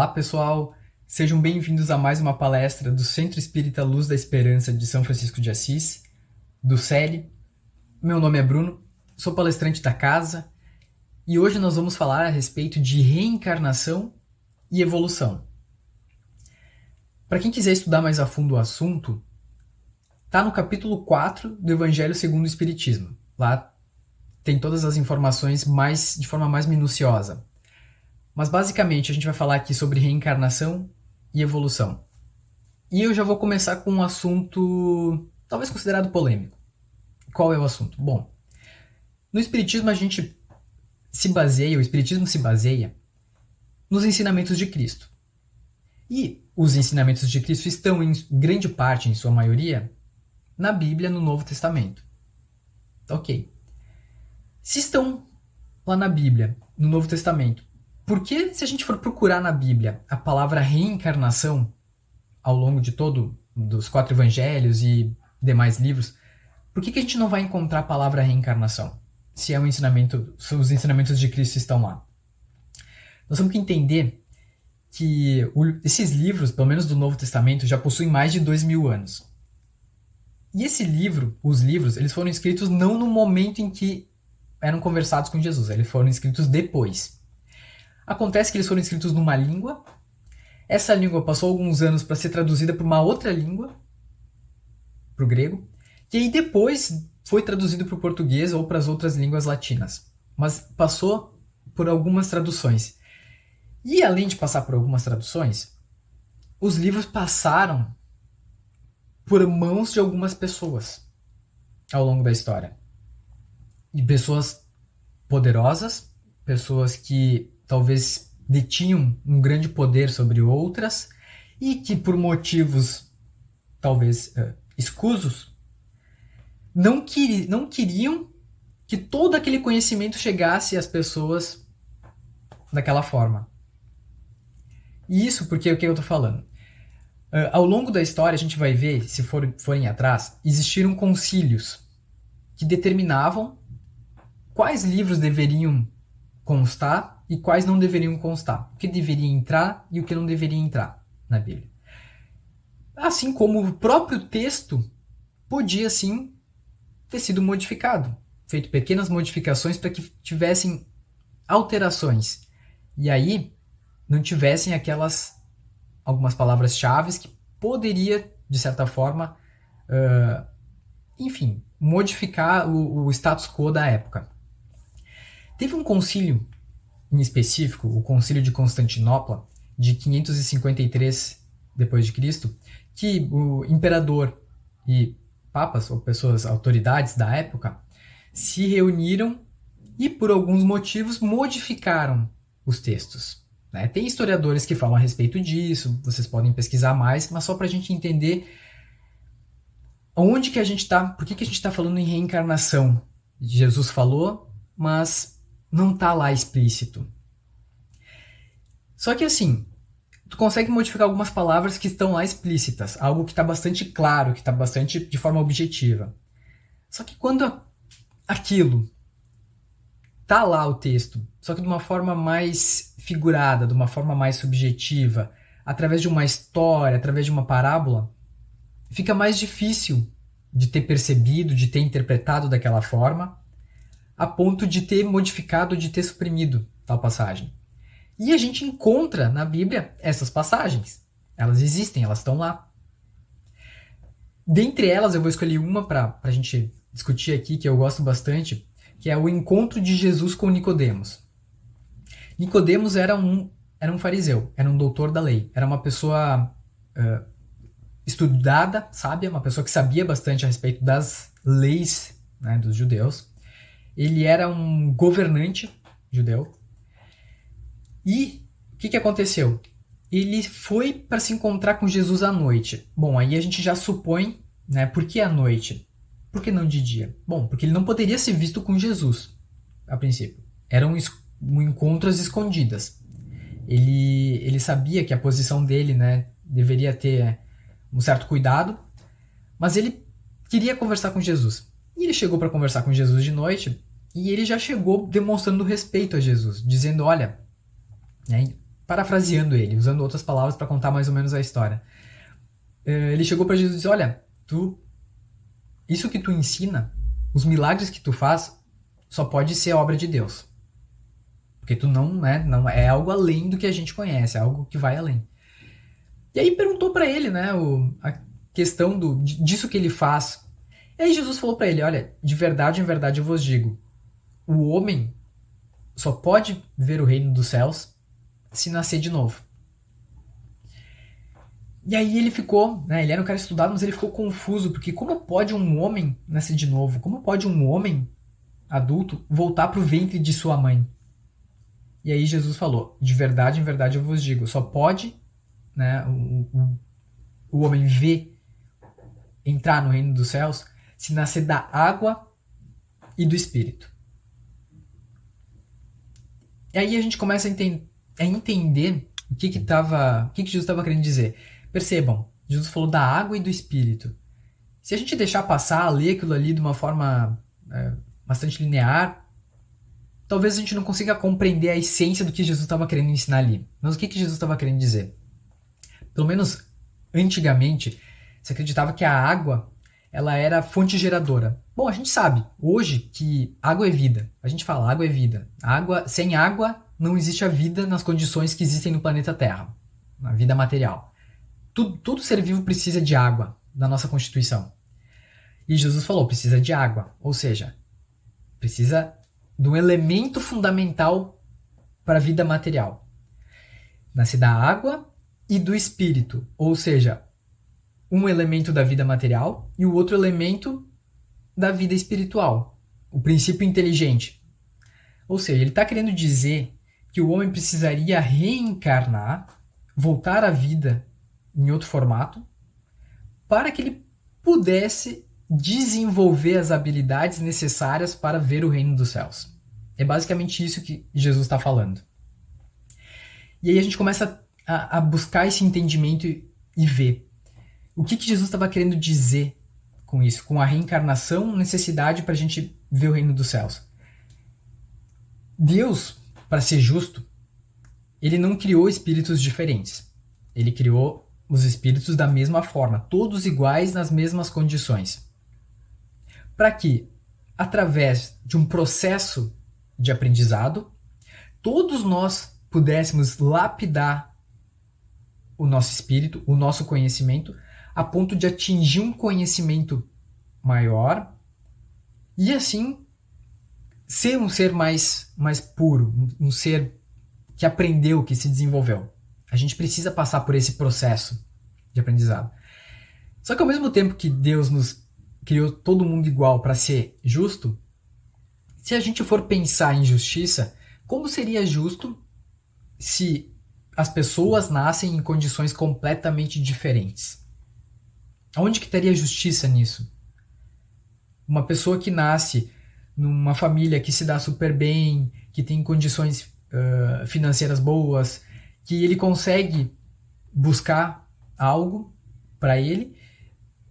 Olá, pessoal! Sejam bem-vindos a mais uma palestra do Centro Espírita Luz da Esperança de São Francisco de Assis, do CELE. Meu nome é Bruno, sou palestrante da casa e hoje nós vamos falar a respeito de reencarnação e evolução. Para quem quiser estudar mais a fundo o assunto, está no capítulo 4 do Evangelho segundo o Espiritismo. Lá tem todas as informações de forma mais minuciosa. Mas basicamente a gente vai falar aqui sobre reencarnação e evolução. E eu já vou começar com um assunto talvez considerado polêmico. Qual é o assunto? Bom, no Espiritismo o Espiritismo se baseia nos ensinamentos de Cristo. E os ensinamentos de Cristo estão em grande parte, em sua maioria, na Bíblia, no Novo Testamento. Ok. Se estão lá na Bíblia, no Novo Testamento, por que, se a gente for procurar na Bíblia a palavra reencarnação ao longo de dos 4 evangelhos e demais livros, por que a gente não vai encontrar a palavra reencarnação? Se os ensinamentos de Cristo estão lá. Nós temos que entender que esses livros, pelo menos do Novo Testamento, já possuem mais de 2000 anos. E os livros, eles foram escritos não no momento em que eram conversados com Jesus, eles foram escritos depois. Acontece que eles foram escritos numa língua, essa língua passou alguns anos para ser traduzida para uma outra língua, para o grego, e aí depois foi traduzido para o português ou para as outras línguas latinas. Mas passou por algumas traduções. E além de passar por algumas traduções, os livros passaram por mãos de algumas pessoas ao longo da história. E pessoas poderosas, pessoas que talvez detinham um grande poder sobre outras e que por motivos talvez escusos não queriam que todo aquele conhecimento chegasse às pessoas daquela forma. E isso porque o que eu estou falando? Ao longo da história a gente vai ver, se forem atrás, existiram concílios que determinavam quais livros deveriam constar e quais não deveriam constar. O que deveria entrar e o que não deveria entrar na Bíblia. Assim como o próprio texto podia, sim, ter sido modificado. Feito pequenas modificações para que tivessem alterações. E aí não tivessem algumas palavras-chave que poderia, de certa forma, modificar o status quo da época. Teve um concílio em específico, o Concílio de Constantinopla, de 553 d.C., que o imperador e papas, ou autoridades da época, se reuniram e, por alguns motivos, modificaram os textos. Né? Tem historiadores que falam a respeito disso, vocês podem pesquisar mais, mas só para a gente entender onde que a gente está, por que a gente está falando em reencarnação. Jesus falou, mas não está lá explícito. Só que assim, tu consegue modificar algumas palavras que estão lá explícitas, algo que está bastante claro, que está bastante de forma objetiva. Só que quando aquilo tá lá o texto, só que de uma forma mais figurada, de uma forma mais subjetiva, através de uma história, através de uma parábola, fica mais difícil de ter percebido, de ter interpretado daquela forma, a ponto de ter modificado, de ter suprimido tal passagem. E a gente encontra na Bíblia essas passagens. Elas existem, elas estão lá. Dentre elas, eu vou escolher uma para a gente discutir aqui, que eu gosto bastante, que é o encontro de Jesus com Nicodemos. Nicodemos era um fariseu, era um doutor da lei, era uma pessoa estudada, sábia, uma pessoa que sabia bastante a respeito das leis, né, dos judeus. Ele era um governante judeu. E o que aconteceu? Ele foi para se encontrar com Jesus à noite. Bom, aí a gente já supõe, né, por que à noite? Por que não de dia? Bom, porque ele não poderia ser visto com Jesus, a princípio. Eram encontros escondidas. Ele sabia que a posição dele, né, deveria ter um certo cuidado, mas ele queria conversar com Jesus. E ele chegou para conversar com Jesus de noite, e ele já chegou demonstrando respeito a Jesus, dizendo, olha, né, parafraseando ele, usando outras palavras para contar mais ou menos a história. Ele chegou para Jesus e disse: olha, isso que tu ensina, os milagres que tu faz, só pode ser obra de Deus. Porque tu não é algo além do que a gente conhece, é algo que vai além. E aí perguntou para ele, né, a questão disso que ele faz. E aí Jesus falou para ele: olha, de verdade em verdade eu vos digo, o homem só pode ver o reino dos céus se nascer de novo. E aí ele ficou, né, ele era um cara estudado, mas ele ficou confuso, porque como pode um homem nascer de novo? Como pode um homem adulto voltar para o ventre de sua mãe? E aí Jesus falou: de verdade em verdade eu vos digo, só pode, né, o homem ver, entrar no reino dos céus, se nascer da água e do Espírito. E aí a gente começa a entender o que Jesus estava querendo dizer. Percebam, Jesus falou da água e do Espírito. Se a gente deixar passar, ler aquilo ali de uma forma bastante linear, talvez a gente não consiga compreender a essência do que Jesus estava querendo ensinar ali. Mas o que Jesus estava querendo dizer? Pelo menos antigamente, se acreditava que a água ela era fonte geradora. Bom, a gente sabe hoje que água é vida. A gente fala água é vida. Sem água não existe a vida nas condições que existem no planeta Terra, na vida material. Todo ser vivo precisa de água na nossa Constituição. E Jesus falou, precisa de água. Ou seja, precisa de um elemento fundamental para a vida material. Nasce da água e do Espírito. Ou seja, um elemento da vida material e o outro elemento da vida espiritual. O princípio inteligente. Ou seja, ele está querendo dizer que o homem precisaria reencarnar, voltar à vida em outro formato, para que ele pudesse desenvolver as habilidades necessárias para ver o reino dos céus. É basicamente isso que Jesus está falando. E aí a gente começa a buscar esse entendimento e ver o que Jesus estava querendo dizer com isso, com a reencarnação, necessidade para a gente ver o reino dos céus. Deus, para ser justo, ele não criou espíritos diferentes. Ele criou os espíritos da mesma forma, todos iguais nas mesmas condições. Para que, através de um processo de aprendizado, todos nós pudéssemos lapidar o nosso espírito, o nosso conhecimento, a ponto de atingir um conhecimento maior e assim ser um ser mais puro, um ser que aprendeu, que se desenvolveu. A gente precisa passar por esse processo de aprendizado. Só que ao mesmo tempo que Deus nos criou todo mundo igual para ser justo, se a gente for pensar em justiça, como seria justo se as pessoas nascem em condições completamente diferentes? Onde que estaria justiça nisso? Uma pessoa que nasce numa família que se dá super bem, que tem condições financeiras boas, que ele consegue buscar algo para ele,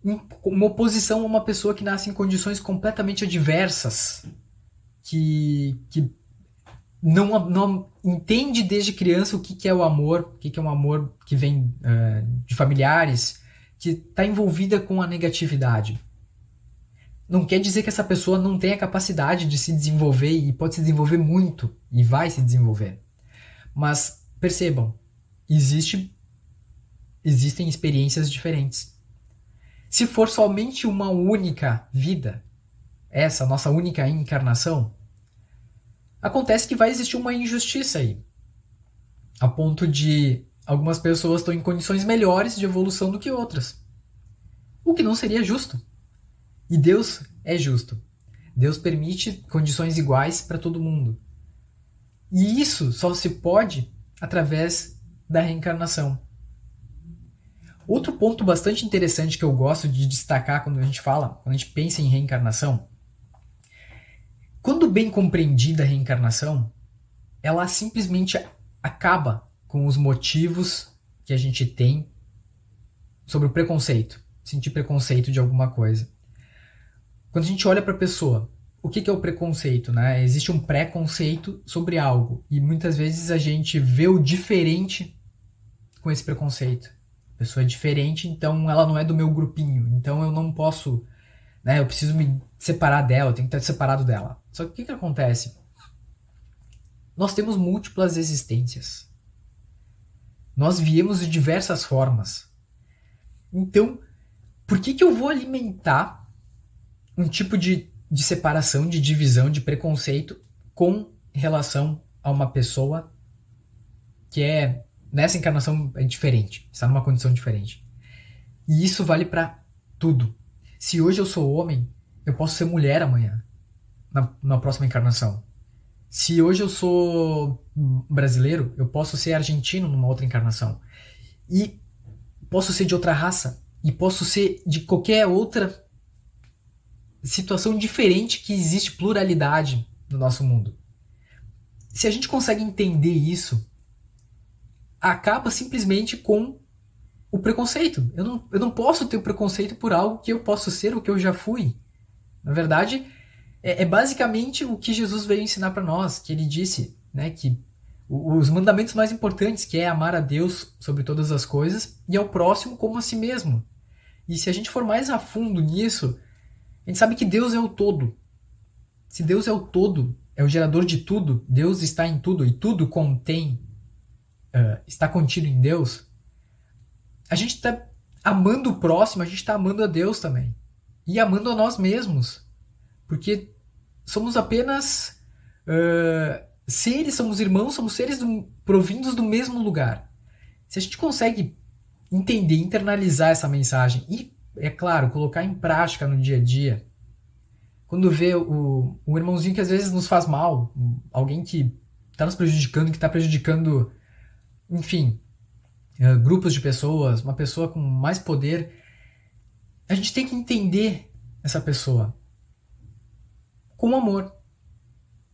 em uma oposição a uma pessoa que nasce em condições completamente adversas, que não entende desde criança o que é o amor, o que é um amor que vem de familiares, que está envolvida com a negatividade. Não quer dizer que essa pessoa não tenha capacidade de se desenvolver e pode se desenvolver muito e vai se desenvolver. Mas percebam, existem experiências diferentes. Se for somente uma única vida, essa nossa única encarnação, acontece que vai existir uma injustiça aí, a ponto de algumas pessoas estão em condições melhores de evolução do que outras, o que não seria justo. E Deus é justo. Deus permite condições iguais para todo mundo. E isso só se pode através da reencarnação. Outro ponto bastante interessante que eu gosto de destacar quando a gente pensa em reencarnação, quando bem compreendida a reencarnação, ela simplesmente acaba com os motivos que a gente tem sobre o preconceito, sentir preconceito de alguma coisa. Quando a gente olha para a pessoa, o que é o preconceito, né? Existe um preconceito sobre algo e muitas vezes a gente vê o diferente com esse preconceito. A pessoa é diferente, então ela não é do meu grupinho, então eu não posso, né? Eu preciso me separar dela, eu tenho que estar separado dela. Só que o que acontece? Nós temos múltiplas existências. Nós viemos de diversas formas. Então, por que eu vou alimentar um tipo de separação, de divisão, de preconceito com relação a uma pessoa que é, nessa encarnação, é diferente, está numa condição diferente? E isso vale para tudo. Se hoje eu sou homem, eu posso ser mulher amanhã, na próxima encarnação. Se hoje eu sou brasileiro, eu posso ser argentino numa outra encarnação. E posso ser de outra raça. E posso ser de qualquer outra situação diferente, que existe pluralidade no nosso mundo. Se a gente consegue entender isso, acaba simplesmente com o preconceito. Eu não posso ter o preconceito por algo que eu posso ser, o que eu já fui. Na verdade, é basicamente o que Jesus veio ensinar para nós, que ele disse, né, que os mandamentos mais importantes, que é amar a Deus sobre todas as coisas e ao próximo como a si mesmo. E se a gente for mais a fundo nisso, a gente sabe que Deus é o todo. Se Deus é o todo, é o gerador de tudo, Deus está em tudo e tudo está contido em Deus, a gente está amando o próximo, a gente está amando a Deus também. E amando a nós mesmos. Porque somos apenas seres, somos irmãos, somos seres provindos do mesmo lugar. Se a gente consegue entender, internalizar essa mensagem e, é claro, colocar em prática no dia a dia, quando vê o irmãozinho que às vezes nos faz mal, alguém que está nos prejudicando, que está prejudicando, enfim, grupos de pessoas, uma pessoa com mais poder, a gente tem que entender essa pessoa com amor.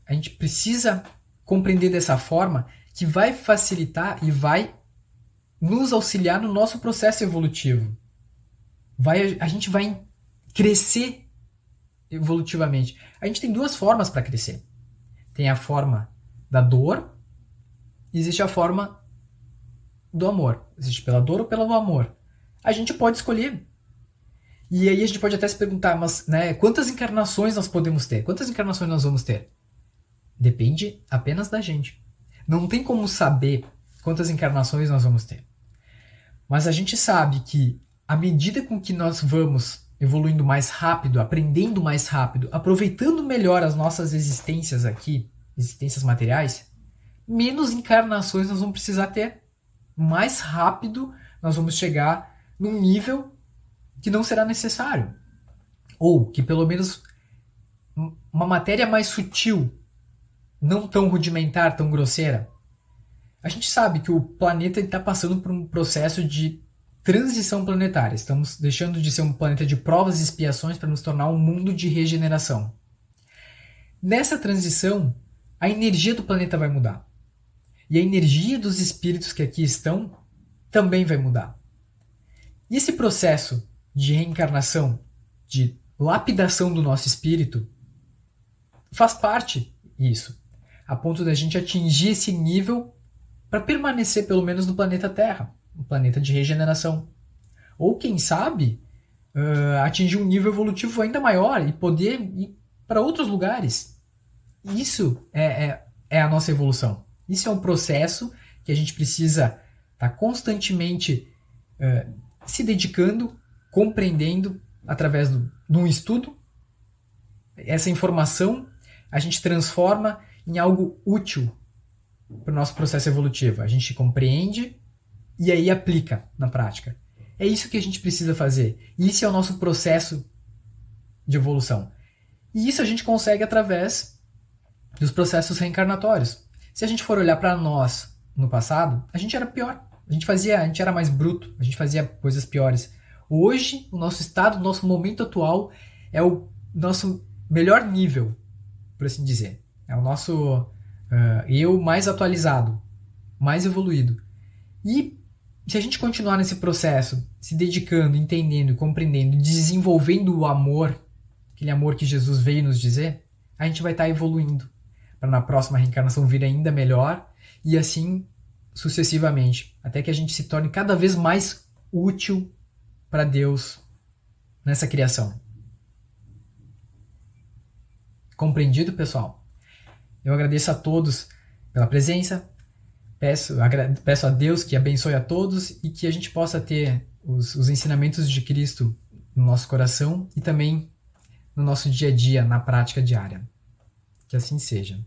A gente precisa compreender dessa forma, que vai facilitar e vai nos auxiliar no nosso processo evolutivo. A gente vai crescer evolutivamente. A gente tem duas formas para crescer. Tem a forma da dor e existe a forma do amor. Existe pela dor ou pelo amor. A gente pode escolher. E aí a gente pode até se perguntar, mas, né, quantas encarnações nós podemos ter? Quantas encarnações nós vamos ter? Depende apenas da gente. Não tem como saber quantas encarnações nós vamos ter. Mas a gente sabe que, à medida com que nós vamos evoluindo mais rápido, aprendendo mais rápido, aproveitando melhor as nossas existências aqui, existências materiais, menos encarnações nós vamos precisar ter. Mais rápido nós vamos chegar num nível que não será necessário. Ou que pelo menos uma matéria mais sutil, não tão rudimentar, tão grosseira. A gente sabe que o planeta está passando por um processo de transição planetária. Estamos deixando de ser um planeta de provas e expiações para nos tornar um mundo de regeneração. Nessa transição, a energia do planeta vai mudar. E a energia dos espíritos que aqui estão também vai mudar. E esse processo de reencarnação, de lapidação do nosso espírito, faz parte disso, a ponto da gente atingir esse nível para permanecer pelo menos no planeta Terra, um planeta de regeneração. Ou quem sabe atingir um nível evolutivo ainda maior e poder ir para outros lugares. Isso é a nossa evolução. Isso é um processo que a gente precisa estar constantemente se dedicando, compreendendo através de um estudo. Essa informação a gente transforma em algo útil para o nosso processo evolutivo. A gente compreende e aí aplica na prática. É isso que a gente precisa fazer. Isso é o nosso processo de evolução. E isso a gente consegue através dos processos reencarnatórios. Se a gente for olhar para nós no passado, a gente era pior. A gente era mais bruto, a gente fazia coisas piores. Hoje, o nosso estado, o nosso momento atual é o nosso melhor nível, por assim dizer. É o nosso eu mais atualizado, mais evoluído. E se a gente continuar nesse processo, se dedicando, entendendo, compreendendo, desenvolvendo o amor, aquele amor que Jesus veio nos dizer, a gente vai estar evoluindo para na próxima reencarnação vir ainda melhor e assim sucessivamente, até que a gente se torne cada vez mais útil para Deus nessa criação. Compreendido, pessoal? Eu agradeço a todos pela presença, peço a Deus que abençoe a todos e que a gente possa ter os ensinamentos de Cristo no nosso coração e também no nosso dia a dia, na prática diária. Que assim seja.